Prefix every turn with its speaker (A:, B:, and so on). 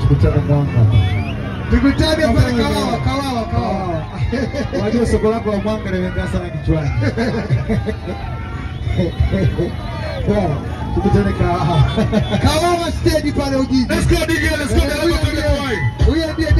A: Tukutane Mwanga.
B: Tukutane pale Kawawa.
A: Wajua soko lako la Mwanga limekaa sana kichwani. Tukutane Kawawa
B: stage pale Ujiji.
C: Let's go DJ, let's go.
B: Huyo ndiye